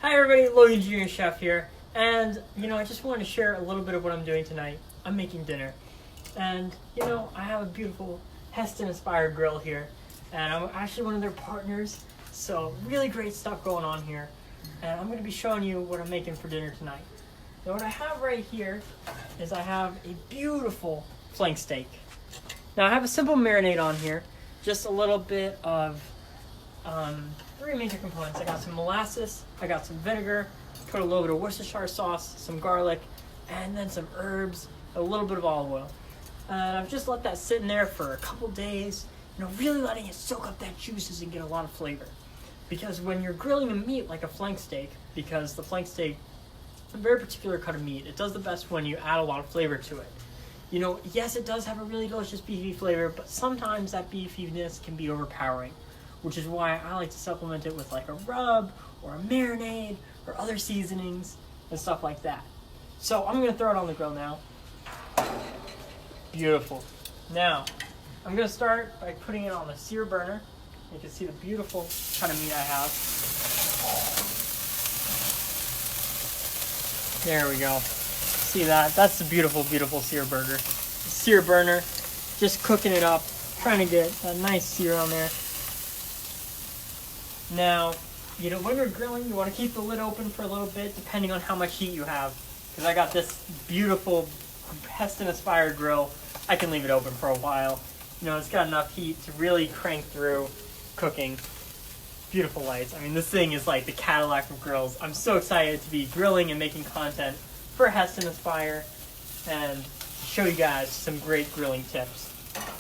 Hi everybody, Logan Junior Chef here, and I just wanted to share a little bit of what I'm doing tonight. I'm making dinner, and I have a beautiful Hestan inspired grill here, and I'm actually one of their partners, so really great stuff going on here, and I'm going to be showing you what I'm making for dinner tonight. Now what I have right here is I have a beautiful flank steak. Now I have a simple marinade on here, just a little bit of three major components. I got some molasses, I got some vinegar, put a little bit of Worcestershire sauce, some garlic, and then some herbs, a little bit of olive oil. And I've just let that sit in there for a couple days, really letting it soak up that juices and get a lot of flavor. Because when you're grilling a meat like a flank steak, because the flank steak, a very particular cut of meat, it does the best when you add a lot of flavor to it. Yes, it does have a really delicious beefy flavor, but sometimes that beefiness can be overpowering, which is why I like to supplement it with like a rub or a marinade or other seasonings and stuff like that. So I'm going to throw it on the grill now. Beautiful. Now, I'm going to start by putting it on the sear burner. You can see the beautiful kind of meat I have. There we go. See that? That's the beautiful, beautiful sear burger. Sear burner, just cooking it up, trying to get a nice sear on there. Now, when you're grilling, you want to keep the lid open for a little bit, depending on how much heat you have. Because I got this beautiful Hestan-inspired grill. I can leave it open for a while. It's got enough heat to really crank through cooking. Beautiful lights. I mean, this thing is like the Cadillac of grills. I'm so excited to be grilling and making content for Hestan Inspire and show you guys some great grilling tips.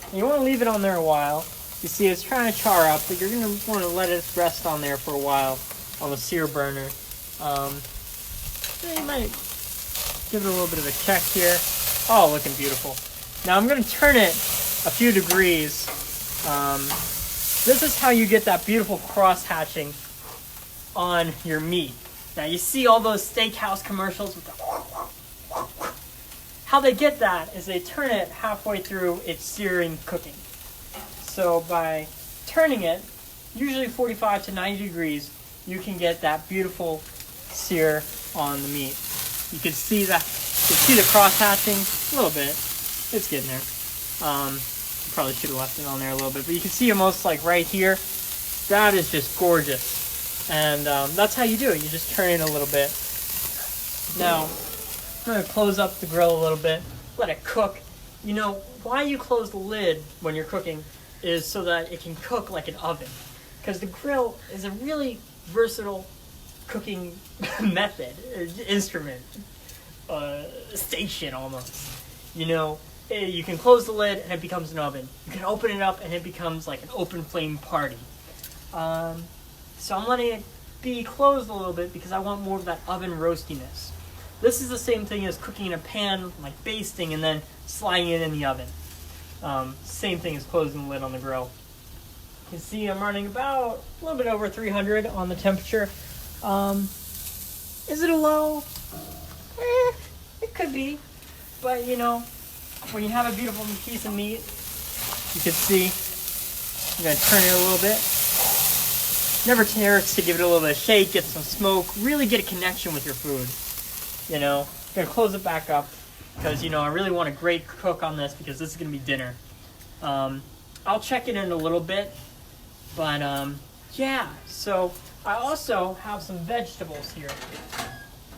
And you want to leave it on there a while. You see it's trying to char up, but you're going to want to let it rest on there for a while on the sear burner. You might give it a little bit of a check here. Oh, looking beautiful. Now I'm going to turn it a few degrees. This is how you get that beautiful cross-hatching on your meat. Now you see all those steakhouse commercials with the... How they get that is they turn it halfway through its searing cooking. So by turning it, usually 45 to 90 degrees, you can get that beautiful sear on the meat. You can see that. You can see the cross-hatching a little bit. It's getting there. Probably should have left it on there a little bit, but you can see almost like right here. That is just gorgeous. And that's how you do it. You just turn it a little bit. Now, I'm going to close up the grill a little bit, let it cook. Why you close the lid when you're cooking is so that it can cook like an oven. Because the grill is a really versatile cooking method, instrument, station almost. You can close the lid and it becomes an oven. You can open it up and it becomes like an open flame party. So I'm letting it be closed a little bit because I want more of that oven roastiness. This is the same thing as cooking in a pan, like basting and then sliding it in the oven. Same thing as closing the lid on the grill. You can see I'm running about a little bit over 300 on the temperature. Is it a low? It could be. But when you have a beautiful piece of meat, you can see, I'm going to turn it a little bit. Never hurts to give it a little bit of shake, get some smoke, really get a connection with your food. I'm going to close it back up because, I really want a great cook on this because this is going to be dinner. I'll check it in a little bit, but yeah. So I also have some vegetables here.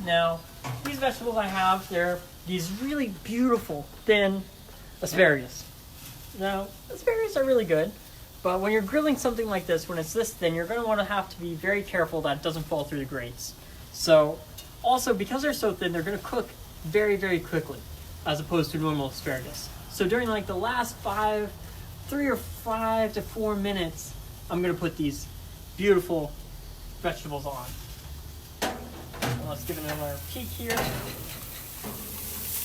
Now, these vegetables I have, they're these really beautiful, thin asparagus. Now, asparagus are really good, but when you're grilling something like this, when it's this thin, you're going to have to be very careful that it doesn't fall through the grates. So, also, because they're so thin, they're going to cook very, very quickly, as opposed to normal asparagus. So during like the last 3 or 5 to 4 minutes, I'm going to put these beautiful vegetables on. Let's give it another peek here.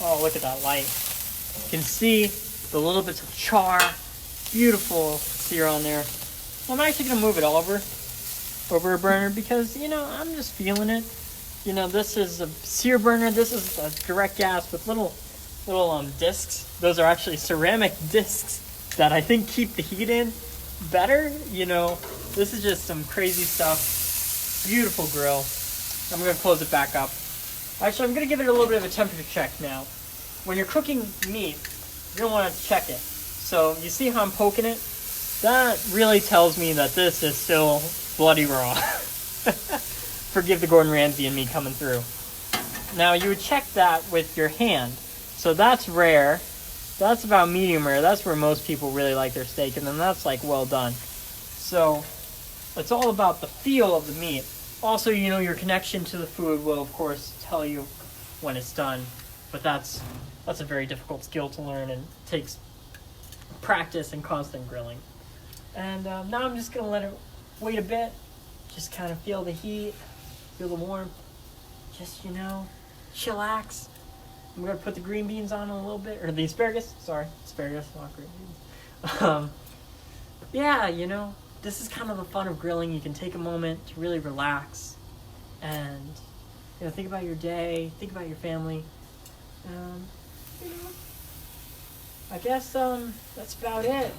Oh, look at that light. You can see the little bits of char. Beautiful sear on there. I'm actually going to move it over a burner because, I'm just feeling it. This is a sear burner. This is a direct gas with little discs. Those are actually ceramic discs that I think keep the heat in better. This is just some crazy stuff. Beautiful grill. I'm going to close it back up. Actually, I'm going to give it a little bit of a temperature check now. When you're cooking meat, you don't want to check it. So you see how I'm poking it? That really tells me that this is still bloody raw. Forgive the Gordon Ramsay in me coming through. Now you would check that with your hand. So that's rare. That's about medium rare. That's where most people really like their steak. And then that's like well done. So it's all about the feel of the meat. Also, you know, your connection to the food will, of course, tell you when it's done. But that's a very difficult skill to learn and takes practice and constant grilling. And now I'm just going to let it wait a bit. Just kind of feel the heat, feel the warmth. Just, you know, chillax. I'm going to put the green beans on a little bit. Or the asparagus. Sorry, asparagus, not green beans. Yeah, you know, this is kind of the fun of grilling. You can take a moment to really relax. And, you know, think about your day. Think about your family. You know, I guess that's about it.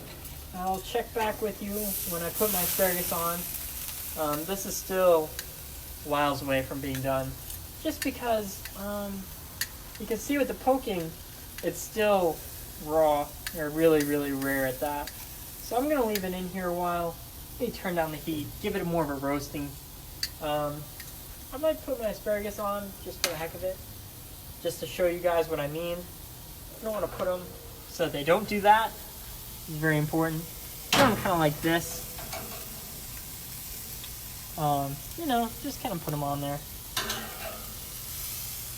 I'll check back with you when I put my asparagus on. This is still miles away from being done. Just because you can see with the poking, it's still raw. They're really, really rare at that. So I'm going to leave it in here a while. Maybe turn down the heat. Give it more of a roasting. I might put my asparagus on just for the heck of it. Just to show you guys what I mean. I don't want to put them so that they don't do that. It's very important. Put them kind of like this. You know, just kind of put them on there.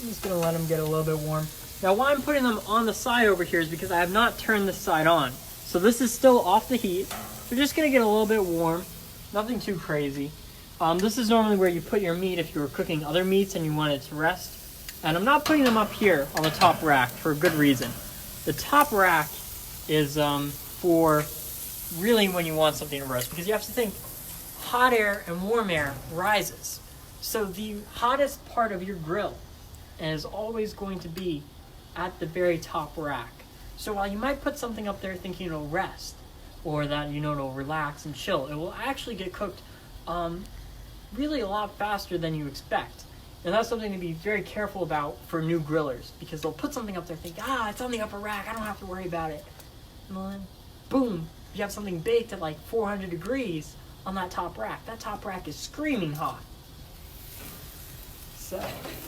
I'm just going to let them get a little bit warm. Now, why I'm putting them on the side over here is because I have not turned this side on. So this is still off the heat. They're just going to get a little bit warm. Nothing too crazy. This is normally where you put your meat if you were cooking other meats and you want it to rest. And I'm not putting them up here on the top rack for a good reason. The top rack is for really when you want something to roast, because you have to think hot air and warm air rises. So the hottest part of your grill is always going to be at the very top rack. So while you might put something up there thinking it'll rest, or that, you know, it'll relax and chill, it will actually get cooked really a lot faster than you expect. And that's something to be very careful about for new grillers, because they'll put something up there thinking, it's on the upper rack, I don't have to worry about it. And then, boom, you have something baked at like 400 degrees on that top rack. That top rack is screaming hot. So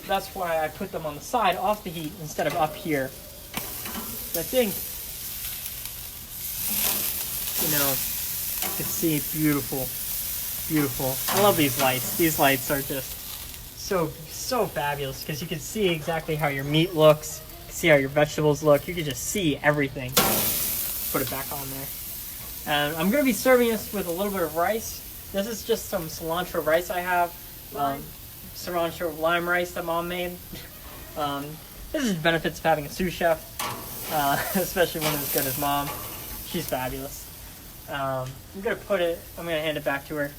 that's why I put them on the side off the heat instead of up here. I think, you know, you can see it beautiful, beautiful. I love these lights. These lights are just so fabulous, because you can see exactly how your meat looks, you can see how your vegetables look. You can just see everything. Put it back on there. And I'm going to be serving this with a little bit of rice. This is just some cilantro rice I have. Cilantro lime rice that Mom made. This is the benefits of having a sous chef, especially one as good as Mom. She's fabulous. I'm going to hand it back to her.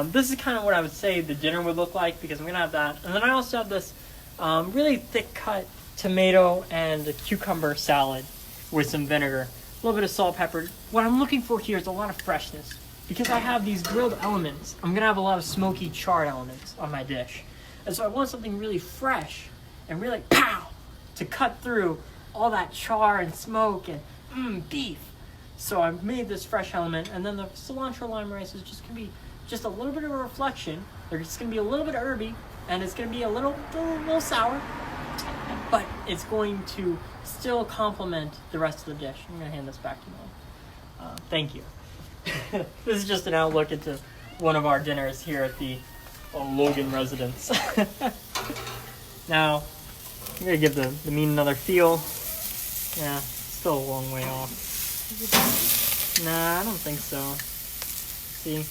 This is kind of what I would say the dinner would look like, because I'm going to have that. And then I also have this really thick cut tomato and cucumber salad with some vinegar. A little bit of salt, pepper. What I'm looking for here is a lot of freshness. Because I have these grilled elements, I'm going to have a lot of smoky charred elements on my dish. And so I want something really fresh and really pow to cut through all that char and smoke and beef. So I've made this fresh element, and then the cilantro lime rice is just going to be just a little bit of a reflection. It's going to be a little bit herby, and it's going to be a little sour, but it's going to still complement the rest of the dish. I'm going to hand this back to Mom. Thank you. This is just an outlook into one of our dinners here at the Logan residence. Now, I'm going to give the meat another feel. Yeah, still a long way off. Nah, I don't think so. See?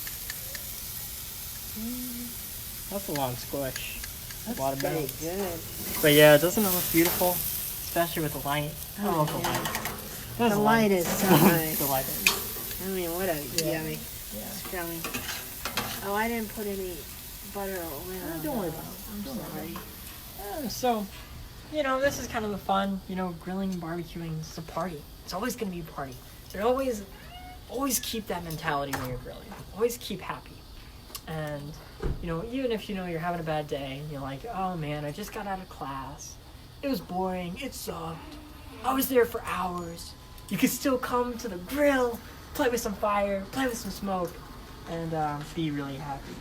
That's a lot of squish. That's a lot of pretty good. But yeah, doesn't it look beautiful? Especially with the light. I love the light. The light is so nice. The light is. I mean, what a yummy scrummy. Oh, I didn't put any butter or oil on. Don't worry about it. I'm sorry. So, you know, this is kind of the fun. You know, grilling and barbecuing is a party. It's always going to be a party. So always keep that mentality when you're grilling. Always keep happy. And, you even if you're having a bad day, and you're like, oh man, I just got out of class. It was boring. It sucked. I was there for hours. You can still come to the grill, play with some fire, play with some smoke, and be really happy.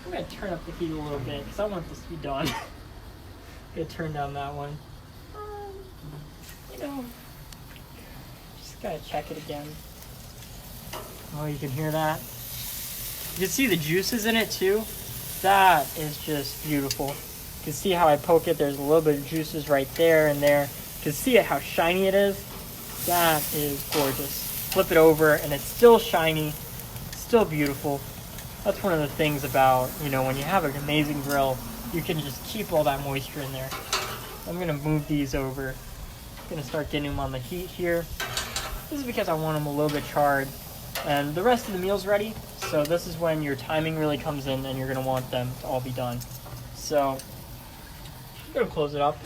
I'm going to turn up the heat a little bit because I want this to be done. I'm going to turn down that one. Just got to check it again. Oh, you can hear that? You can see the juices in it too. That is just beautiful. You can see how I poke it. There's a little bit of juices right there and there. You can see it, how shiny it is. That is gorgeous. Flip it over and it's still shiny, still beautiful. That's one of the things about, when you have an amazing grill, you can just keep all that moisture in there. I'm going to move these over. I'm going to start getting them on the heat here. This is because I want them a little bit charred. And the rest of the meal's ready. So this is when your timing really comes in and you're going to want them to all be done. So I'm going to close it up.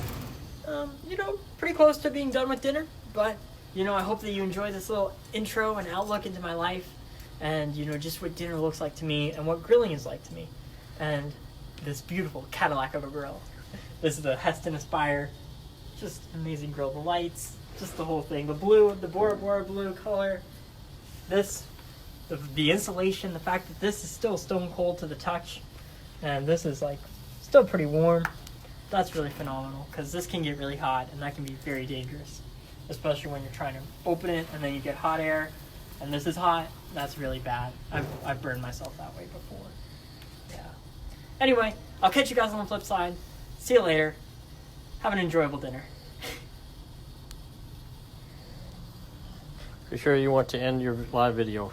Pretty close to being done with dinner. But, I hope that you enjoyed this little intro and outlook into my life. And, just what dinner looks like to me and what grilling is like to me. And this beautiful Cadillac of a grill. This is the Hestan Aspire. Just amazing grill. The lights, just the whole thing. The blue, the Bora Bora blue color. The insulation, the fact that this is still stone cold to the touch. And this is still pretty warm. That's really phenomenal because this can get really hot and that can be very dangerous. Especially when you're trying to open it and then you get hot air. And this is hot, that's really bad. I've burned myself that way before. Yeah. Anyway, I'll catch you guys on the flip side. See you later. Have an enjoyable dinner. Be sure you want to end your live video.